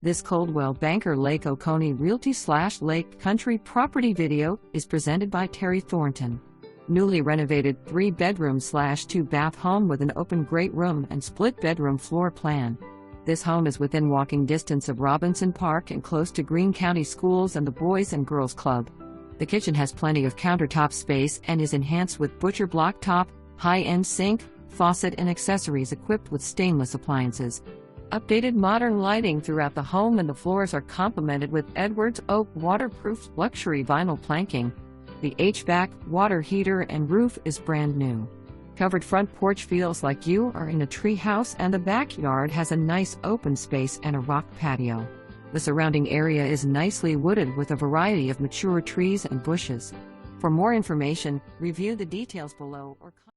This Coldwell Banker Lake Oconee Realty / Lake Country property video is presented by Terry Thornton. Newly renovated 3-bedroom / 2-bath home with an open great room and split bedroom floor plan. This home is within walking distance of Robinson Park and close to Greene County Schools and the Boys and Girls Club. The kitchen has plenty of countertop space and is enhanced with butcher block top, high-end sink, faucet and accessories equipped with stainless appliances. Updated modern lighting throughout the home, and the floors are complemented with Edwards oak waterproof luxury vinyl planking. The HVAC, water heater and roof is brand new. Covered front porch feels like you are in a tree house, and the backyard has a nice open space and a rock patio. The surrounding area is nicely wooded with a variety of mature trees and bushes. For more information, review the details below or